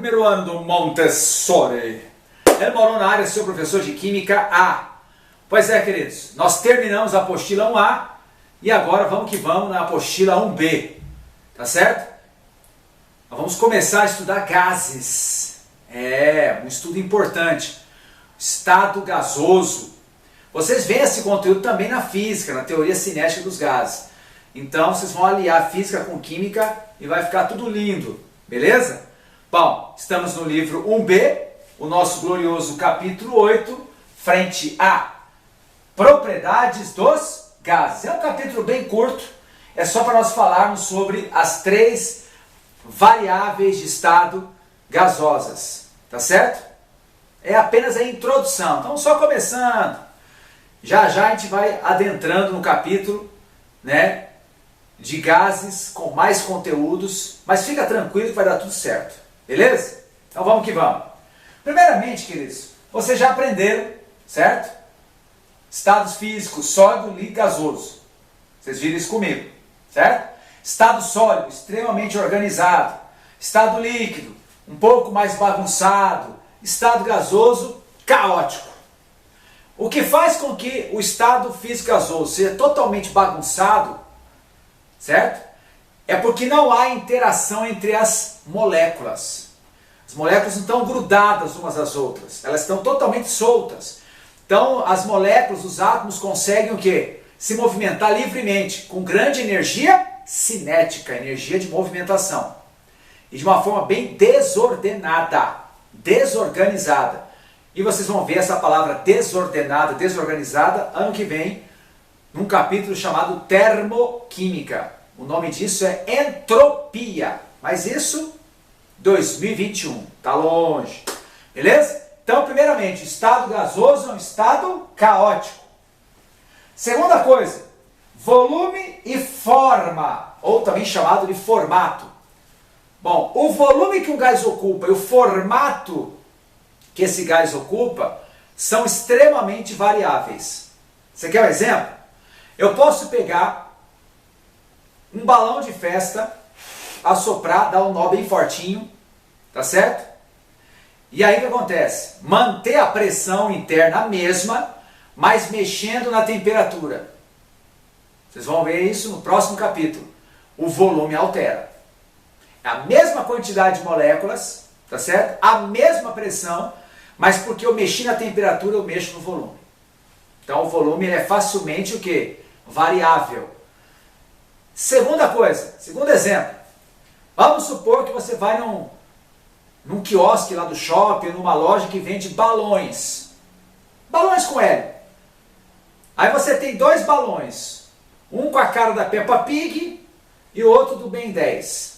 primeiro ano do Montessori. Ele morou na área, seu professor de Química A. Pois é, queridos, nós terminamos a apostila 1A e agora vamos que vamos na apostila 1B. Tá certo? Nós vamos começar a estudar gases. É, um estudo importante. Estado gasoso. Vocês veem esse conteúdo também na física, na teoria cinética dos gases. Então vocês vão aliar física com química e vai ficar tudo lindo. Beleza? Bom, estamos no livro 1B, o nosso glorioso capítulo 8, frente a propriedades dos gases. É um capítulo bem curto, é só para nós falarmos sobre as 3 variáveis de estado gasosas. Tá certo? É apenas a introdução, então só começando. Já já a gente vai adentrando no capítulo, né, de gases com mais conteúdos, mas fica tranquilo que vai dar tudo certo, beleza? Então vamos que vamos. Primeiramente, queridos, vocês já aprenderam, certo? Estados físicos, sólido, líquido, gasoso. Vocês viram isso comigo, certo? Estado sólido, extremamente organizado. Estado líquido, um pouco mais bagunçado. Estado gasoso, caótico. O que faz com que o estado físico gasoso seja totalmente bagunçado, certo? É porque não há interação entre as moléculas. As moléculas não estão grudadas umas às outras, elas estão totalmente soltas. Então as moléculas, os átomos conseguem o quê? Se movimentar livremente, com grande energia cinética, energia de movimentação. E de uma forma bem desordenada, desorganizada. E vocês vão ver essa palavra desordenada, desorganizada, ano que vem, num capítulo chamado Termoquímica. O nome disso é entropia. Mas isso, 2021, tá longe. Beleza? Então, primeiramente, estado gasoso é um estado caótico. Segunda coisa, volume e forma, ou também chamado de formato. Bom, o volume que um gás ocupa e o formato que esse gás ocupa são extremamente variáveis. Você quer um exemplo? Eu posso pegar um balão de festa, assoprar, dar um nó bem fortinho, tá certo? E aí o que acontece? Manter a pressão interna a mesma, mas mexendo na temperatura. Vocês vão ver isso no próximo capítulo. O volume altera. É a mesma quantidade de moléculas, tá certo? A mesma pressão, mas porque eu mexi na temperatura, eu mexo no volume. Então o volume é facilmente o quê? Variável. Segunda coisa, segundo exemplo. Vamos supor que você vai num quiosque lá do shopping, numa loja que vende balões. Balões com hélio. Aí você tem 2 balões. Um com a cara da Peppa Pig e o outro do Ben 10.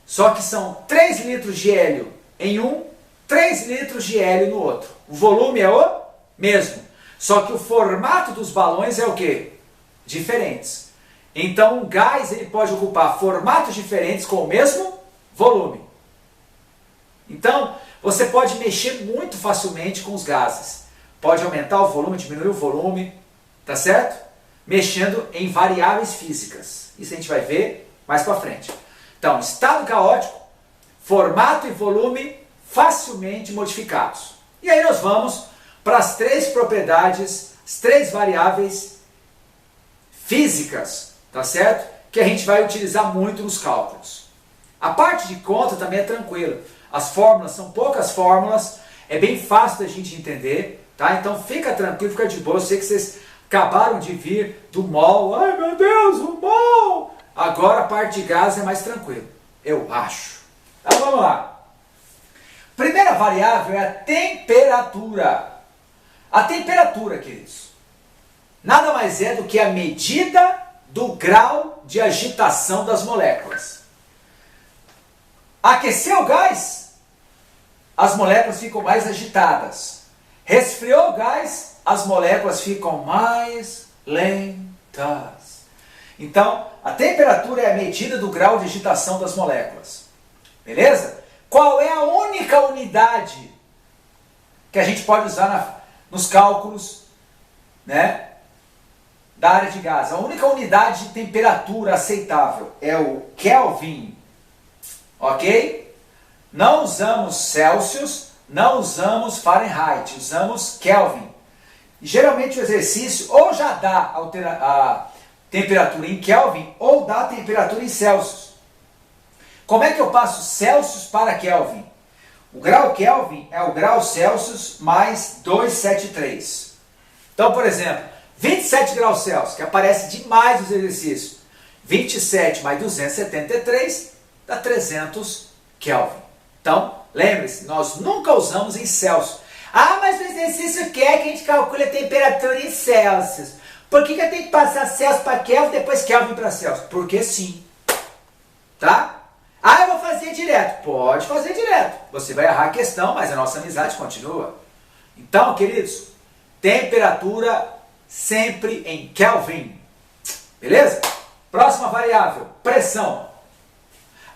Só que são 3 litros de hélio em um, 3 litros de hélio no outro. O volume é o mesmo. Só que o formato dos balões é o quê? Diferentes. Então um gás ele pode ocupar formatos diferentes com o mesmo volume. Então você pode mexer muito facilmente com os gases. Pode aumentar o volume, diminuir o volume, tá certo? Mexendo em variáveis físicas. Isso a gente vai ver mais para frente. Então, estado caótico, formato e volume facilmente modificados. E aí nós vamos para as 3 propriedades, as 3 variáveis físicas, tá certo? Que a gente vai utilizar muito nos cálculos. A parte de conta também é tranquila. As fórmulas são poucas fórmulas, é bem fácil da gente entender, tá? Então fica tranquilo, fica de boa. Eu sei que vocês acabaram de vir do mol. Ai meu Deus, o mol! Agora a parte de gás é mais tranquilo, eu acho. Então vamos lá. Primeira variável é a temperatura. A temperatura, queridos, nada mais é do que a medida do grau de agitação das moléculas. Aqueceu o gás, as moléculas ficam mais agitadas. Resfriou o gás, as moléculas ficam mais lentas. Então, a temperatura é a medida do grau de agitação das moléculas. Beleza? Qual é a única unidade que a gente pode usar nos cálculos, né, da área de gás? A única unidade de temperatura aceitável é o Kelvin. Ok? não usamos Celsius, não usamos Fahrenheit, usamos Kelvin. Geralmente o exercício ou já dá a temperatura em Kelvin ou dá a temperatura em Celsius. Como é que eu passo Celsius para Kelvin? O grau Kelvin é o grau Celsius mais 273. Então, por exemplo, 27 graus Celsius, que aparece demais nos exercícios. 27 mais 273 dá 300 Kelvin. Então, lembre-se, nós nunca usamos em Celsius. Ah, mas o exercício quer que a gente calcule a temperatura em Celsius. Por que eu tenho que passar Celsius para Kelvin e depois Kelvin para Celsius? Porque sim. Tá? Ah, eu vou fazer direto. Pode fazer direto. Você vai errar a questão, mas a nossa amizade continua. Então, queridos, temperatura sempre em Kelvin. Beleza? Próxima variável, pressão.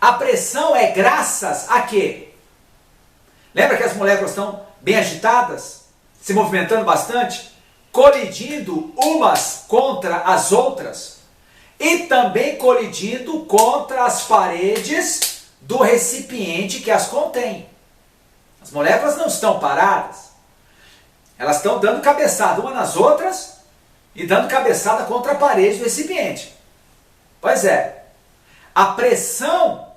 A pressão é graças a quê? Lembra que as moléculas estão bem agitadas, se movimentando bastante, colidindo umas contra as outras e também colidindo contra as paredes do recipiente que as contém. As moléculas não estão paradas, elas estão dando cabeçada umas nas outras e dando cabeçada contra a parede do recipiente. Pois é, a pressão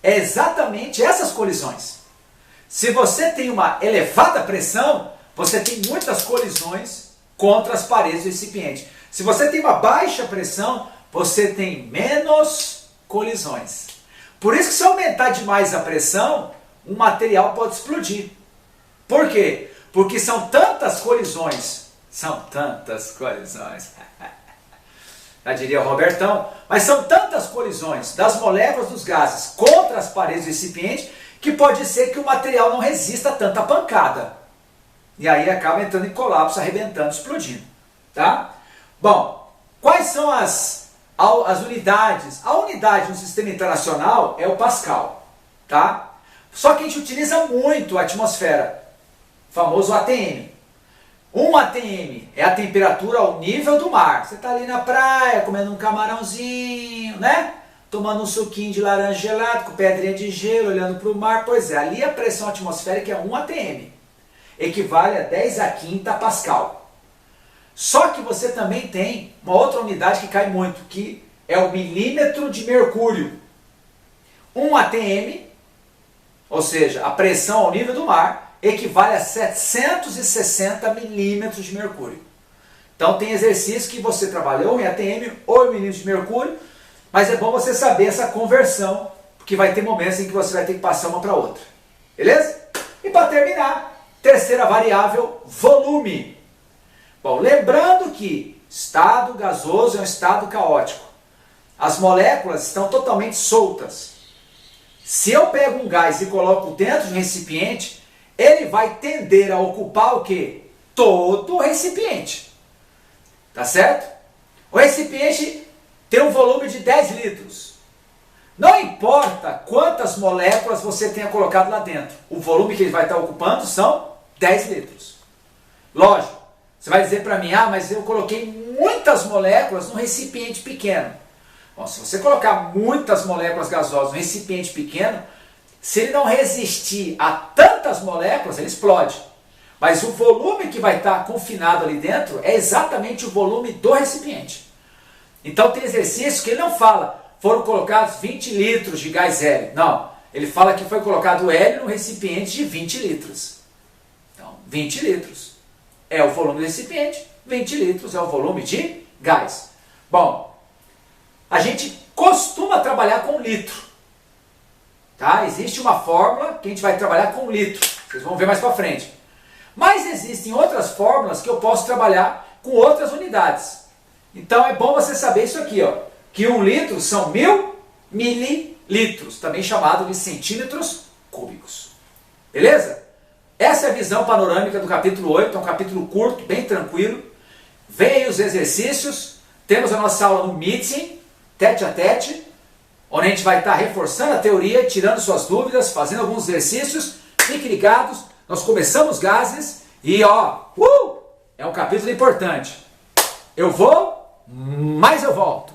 é exatamente essas colisões. Se você tem uma elevada pressão, você tem muitas colisões contra as paredes do recipiente. Se você tem uma baixa pressão, você tem menos colisões. Por isso que se aumentar demais a pressão, um material pode explodir. Por quê? Porque são tantas colisões. São tantas colisões. Já diria o Robertão. Mas são tantas colisões das moléculas dos gases contra as paredes do recipiente que pode ser que o material não resista a tanta pancada. E aí acaba entrando em colapso, arrebentando, explodindo. Tá? Bom, quais são as unidades? A unidade no sistema internacional é o Pascal. Tá? Só que a gente utiliza muito a atmosfera, o famoso ATM. Um ATM é a temperatura ao nível do mar. Você está ali na praia, comendo um camarãozinho, né? Tomando um suquinho de laranja gelado, com pedrinha de gelo, olhando para o mar. Pois é, ali a pressão atmosférica é 1 atm. Equivale a 10 a quinta Pascal. Só que você também tem uma outra unidade que cai muito, que é o milímetro de mercúrio. 1 atm, ou seja, a pressão ao nível do mar, equivale a 760 milímetros de mercúrio. Então tem exercício que você trabalhou em atm ou em milímetros de mercúrio, mas é bom você saber essa conversão, porque vai ter momentos em que você vai ter que passar uma para outra. Beleza? E para terminar, terceira variável, volume. Bom, lembrando que estado gasoso é um estado caótico. As moléculas estão totalmente soltas. Se eu pego um gás e coloco dentro de um recipiente, ele vai tender a ocupar o quê? Todo o recipiente. Tá certo? O recipiente tem um volume de 10 litros. Não importa quantas moléculas você tenha colocado lá dentro. O volume que ele vai estar ocupando são 10 litros. Lógico, você vai dizer para mim, ah, mas eu coloquei muitas moléculas num recipiente pequeno. Bom, se você colocar muitas moléculas gasosas num recipiente pequeno, se ele não resistir a tantas moléculas, ele explode. Mas o volume que vai estar confinado ali dentro é exatamente o volume do recipiente. Então tem exercício que ele não fala, foram colocados 20 litros de gás hélio. Não, ele fala que foi colocado hélio num recipiente de 20 litros. Então, 20 litros é o volume do recipiente, 20 litros é o volume de gás. Bom, a gente costuma trabalhar com litro. Tá? Existe uma fórmula que a gente vai trabalhar com litro. Vocês vão ver mais para frente. Mas existem outras fórmulas que eu posso trabalhar com outras unidades. Então é bom você saber isso aqui, ó, que 1 litro são 1000 mililitros, também chamado de centímetros cúbicos. Beleza? Essa é a visão panorâmica do capítulo 8, é um capítulo curto, bem tranquilo. Vem aí os exercícios, temos a nossa aula no Meeting, tete a tete, onde a gente vai estar reforçando a teoria, tirando suas dúvidas, fazendo alguns exercícios. Fiquem ligados, nós começamos gases e é um capítulo importante. Eu vou, mas eu volto.